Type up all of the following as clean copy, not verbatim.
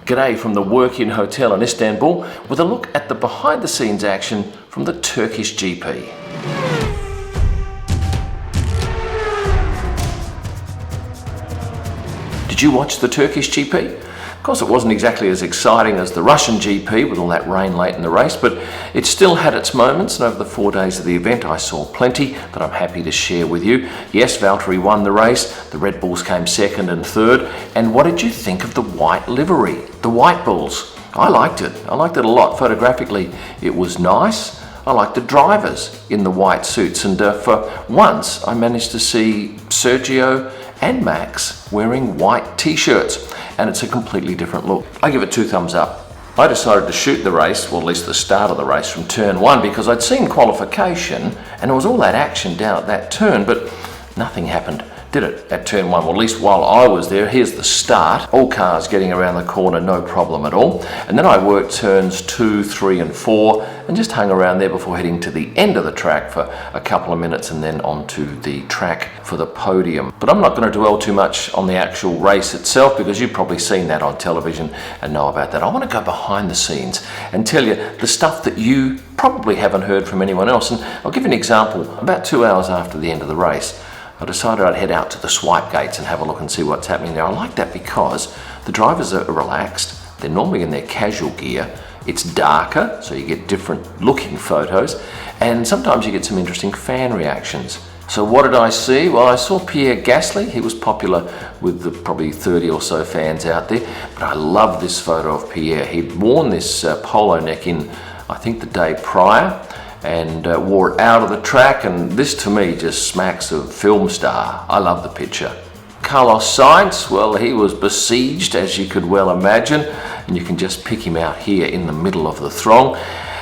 G'day from the Work-In Hotel in Istanbul with a look at the behind-the-scenes action from the Turkish GP. Did you watch the Turkish GP? Of course, it wasn't exactly as exciting as the Russian GP with all that rain late in the race, but it still had its moments, and over the 4 days of the event I saw plenty that I'm happy to share with you. Yes, Valtteri won the race, the Red Bulls came second and third, and what did you think of the white livery, the White Bulls? I liked it a lot. Photographically, it was nice. I liked the drivers in the white suits, and for once I managed to see Sergio and Max wearing white t-shirts, and it's a completely different look. I give it 2 thumbs up. I decided to shoot the race, well at least the start of the race, from turn 1 because I'd seen qualification and there was all that action down at that turn, but nothing happened, did it, at turn 1? Well, at least while I was there. Here's the start. All cars getting around the corner, no problem at all. And then I worked turns 2, 3 and 4 and just hung around there before heading to the end of the track for a couple of minutes and then onto the track for the podium. But I'm not going to dwell too much on the actual race itself because you've probably seen that on television and know about that. I want to go behind the scenes and tell you the stuff that you probably haven't heard from anyone else. And I'll give you an example. About 2 hours after the end of the race, I decided I'd head out to the swipe gates and have a look and see what's happening there. I like that because the drivers are relaxed. They're normally in their casual gear. It's darker, so you get different looking photos, and sometimes you get some interesting fan reactions. So what did I see? Well, I saw Pierre Gasly. He was popular with the probably 30 or so fans out there, but I love this photo of Pierre. He'd worn this polo neck in, I think, the day prior, and wore it out of the track, and this to me just smacks of film star. I love the picture. Carlos Sainz, well, he was besieged, as you could well imagine, and you can just pick him out here in the middle of the throng.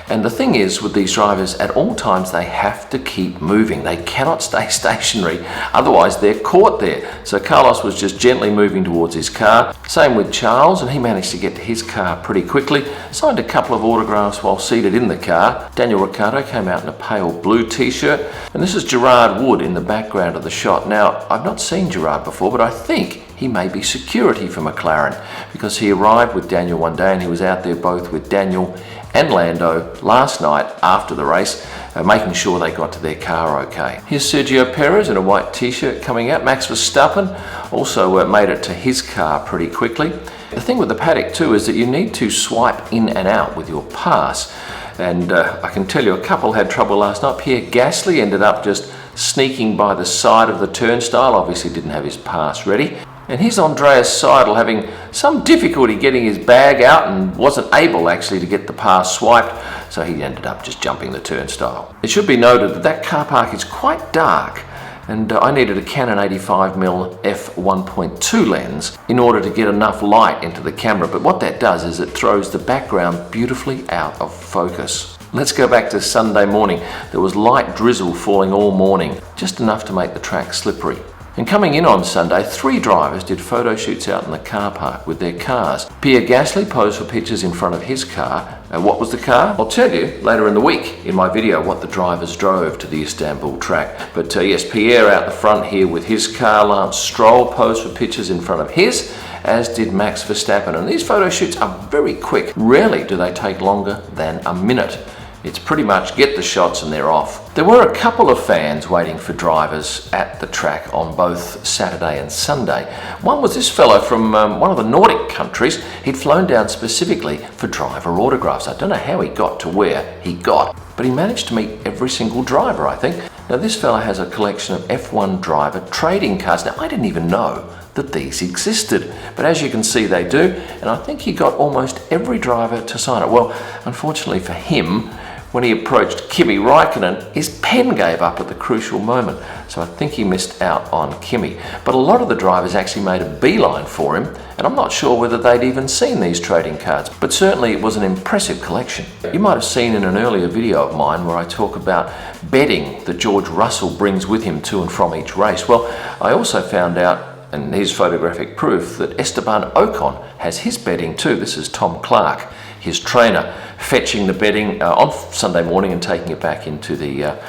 And the thing is, with these drivers, at all times they have to keep moving. They cannot stay stationary, otherwise they're caught there. So Carlos was just gently moving towards his car. Same with Charles, and he managed to get to his car pretty quickly. Signed a couple of autographs while seated in the car. Daniel Ricciardo came out in a pale blue t-shirt, and this is Gerard Wood in the background of the shot. Now, I've not seen Gerard before, but I think he may be security for McLaren because he arrived with Daniel one day and he was out there both with Daniel and Lando last night after the race, making sure they got to their car okay. Here's Sergio Perez in a white t-shirt coming out. Max Verstappen also made it to his car pretty quickly. The thing with the paddock too is that you need to swipe in and out with your pass, and I can tell you a couple had trouble last night. Pierre Gasly ended up just sneaking by the side of the turnstile, obviously didn't have his pass ready. And here's Andreas Seidel having some difficulty getting his bag out and wasn't able actually to get the pass swiped, so he ended up just jumping the turnstile. It should be noted that that car park is quite dark, and I needed a Canon 85mm f1.2 lens in order to get enough light into the camera, but what that does is it throws the background beautifully out of focus. Let's go back to Sunday morning. There was light drizzle falling all morning, just enough to make the track slippery. And coming in on Sunday, 3 drivers did photo shoots out in the car park with their cars. Pierre Gasly posed for pictures in front of his car. What was the car? I'll tell you later in the week in my video what the drivers drove to the Istanbul track. But yes, Pierre out the front here with his car. Lance Stroll posed for pictures in front of his, as did Max Verstappen. And these photo shoots are very quick. Rarely do they take longer than a minute. It's pretty much get the shots and they're off. There were a couple of fans waiting for drivers at the track on both Saturday and Sunday. One was this fellow from one of the Nordic countries. He'd flown down specifically for driver autographs. I don't know how he got to where he got, but he managed to meet every single driver, I think. Now this fellow has a collection of F1 driver trading cards. Now I didn't even know that these existed, but as you can see they do, and I think he got almost every driver to sign it. Well, unfortunately for him, when he approached Kimi Räikkönen, his pen gave up at the crucial moment, so I think he missed out on Kimi. But a lot of the drivers actually made a beeline for him, and I'm not sure whether they'd even seen these trading cards, but certainly it was an impressive collection. You might have seen in an earlier video of mine where I talk about bedding that George Russell brings with him to and from each race. Well, I also found out, and here's photographic proof, that Esteban Ocon has his bedding too. This is Tom Clark, his trainer, fetching the bedding on Sunday morning and taking it back into the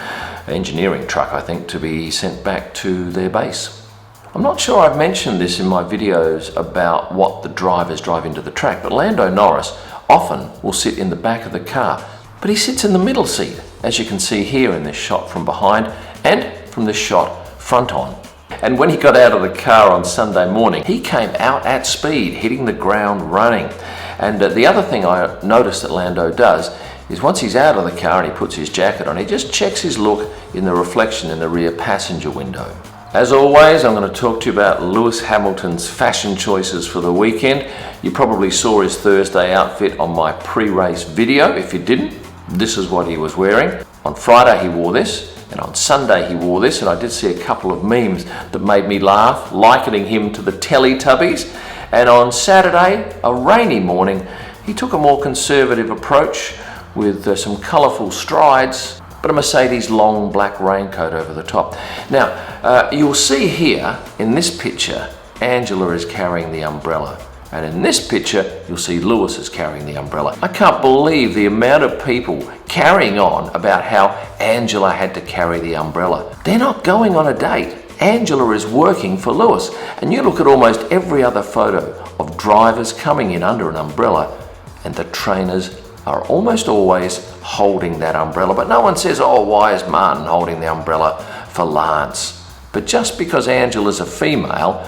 engineering truck, I think, to be sent back to their base. I'm not sure I've mentioned this in my videos about what the drivers drive into the track, but Lando Norris often will sit in the back of the car, but he sits in the middle seat, as you can see here in this shot from behind and from this shot front on. And when he got out of the car on Sunday morning, he came out at speed, hitting the ground running. And the other thing I noticed that Lando does is once he's out of the car and he puts his jacket on, he just checks his look in the reflection in the rear passenger window. As always, I'm going to talk to you about Lewis Hamilton's fashion choices for the weekend. You probably saw his Thursday outfit on my pre-race video. If you didn't, this is what he was wearing. On Friday he wore this, and on Sunday he wore this, and I did see a couple of memes that made me laugh, likening him to the Teletubbies. And on Saturday, a rainy morning, he took a more conservative approach with some colourful strides, but a Mercedes long black raincoat over the top. Now, you'll see here in this picture, Angela is carrying the umbrella. And in this picture, you'll see Lewis is carrying the umbrella. I can't believe the amount of people carrying on about how Angela had to carry the umbrella. They're not going on a date. Angela is working for Lewis. And you look at almost every other photo of drivers coming in under an umbrella, and the trainers are almost always holding that umbrella. But no one says, oh, why is Martin holding the umbrella for Lance? But just because Angela's a female,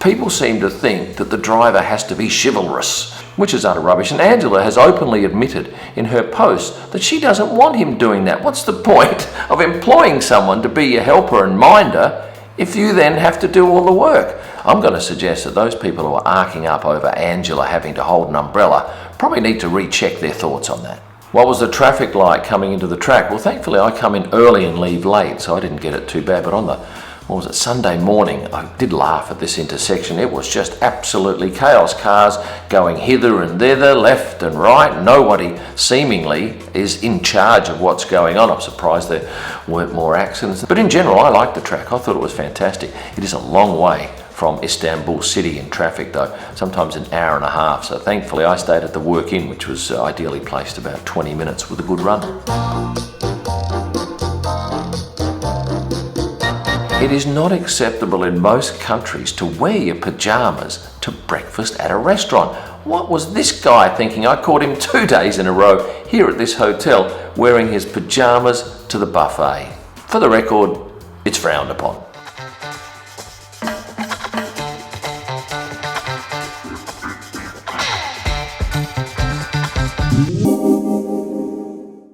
people seem to think that the driver has to be chivalrous, which is utter rubbish. And Angela has openly admitted in her post that she doesn't want him doing that. What's the point of employing someone to be your helper and minder if you then have to do all the work? I'm going to suggest that those people who are arcing up over Angela having to hold an umbrella probably need to recheck their thoughts on that. What was the traffic like coming into the track? Well, thankfully I come in early and leave late, so I didn't get it too bad. But on the Sunday morning, I did laugh at this intersection. It was just absolutely chaos. Cars going hither and thither, left and right. Nobody seemingly is in charge of what's going on. I'm surprised there weren't more accidents. But in general, I liked the track. I thought it was fantastic. It is a long way from Istanbul city in traffic though, sometimes an hour and a half. So thankfully I stayed at the Work Inn, which was ideally placed about 20 minutes with a good run. It is not acceptable in most countries to wear your pajamas to breakfast at a restaurant. What was this guy thinking? I caught him 2 days in a row here at this hotel wearing his pajamas to the buffet. For the record, it's frowned upon.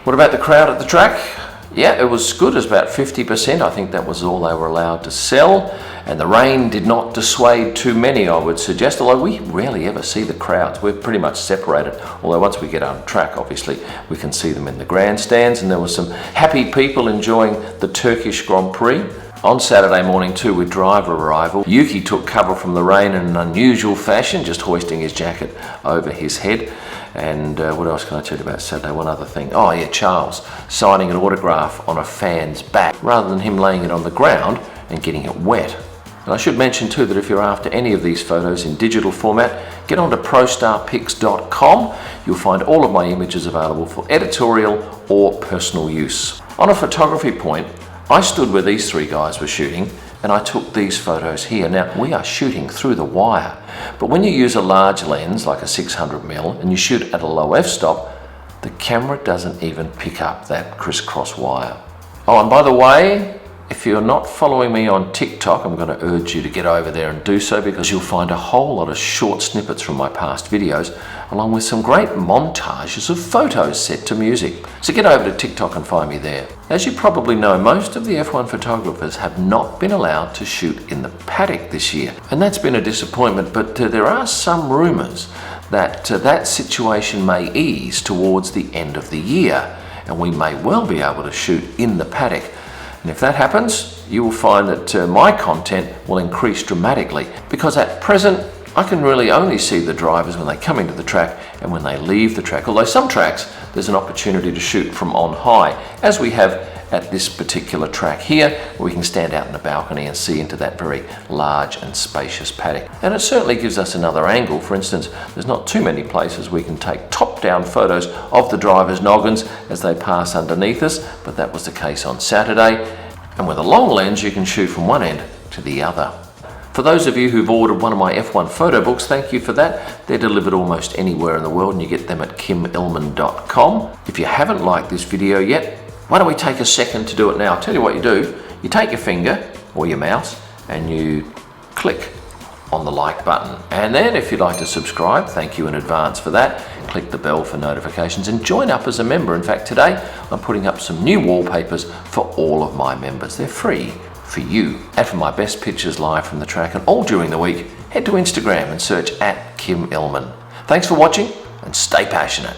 What about the crowd at the track? Yeah, it was good. It was about 50%. I think that was all they were allowed to sell. And the rain did not dissuade too many, I would suggest, although we rarely ever see the crowds. We're pretty much separated. Although once we get on track, obviously, we can see them in the grandstands. And there were some happy people enjoying the Turkish Grand Prix. On Saturday morning too, with driver arrival, Yuki took cover from the rain in an unusual fashion, just hoisting his jacket over his head. And what else can I tell you about Saturday? One other thing. Oh yeah, Charles signing an autograph on a fan's back rather than him laying it on the ground and getting it wet. And I should mention too that if you're after any of these photos in digital format, get onto prostarpics.com. You'll find all of my images available for editorial or personal use. On a photography point, I stood where these three guys were shooting and I took these photos here. Now, we are shooting through the wire, but when you use a large lens like a 600mm and you shoot at a low f-stop, the camera doesn't even pick up that crisscross wire. Oh, and by the way, if you're not following me on TikTok, I'm going to urge you to get over there and do so, because you'll find a whole lot of short snippets from my past videos, along with some great montages of photos set to music. So get over to TikTok and find me there. As you probably know, most of the F1 photographers have not been allowed to shoot in the paddock this year. And that's been a disappointment, but there are some rumours that that situation may ease towards the end of the year, and we may well be able to shoot in the paddock. And if that happens, you will find that my content will increase dramatically, because at present I can really only see the drivers when they come into the track and when they leave the track. Although some tracks there's an opportunity to shoot from on high, as we have at this particular track here, where we can stand out in the balcony and see into that very large and spacious paddock. And it certainly gives us another angle. For instance, there's not too many places we can take top-down photos of the drivers' noggins as they pass underneath us, but that was the case on Saturday. And with a long lens, you can shoot from one end to the other. For those of you who've ordered one of my F1 photo books, thank you for that. They're delivered almost anywhere in the world and you get them at kimillman.com. If you haven't liked this video yet, why don't we take a second to do it now? I'll tell you what you do. You take your finger or your mouse and you click on the like button. And then if you'd like to subscribe, thank you in advance for that. Click the bell for notifications and join up as a member. In fact, today I'm putting up some new wallpapers for all of my members. They're free for you. And for my best pictures live from the track and all during the week, head to Instagram and search @KimIllman. Thanks for watching and stay passionate.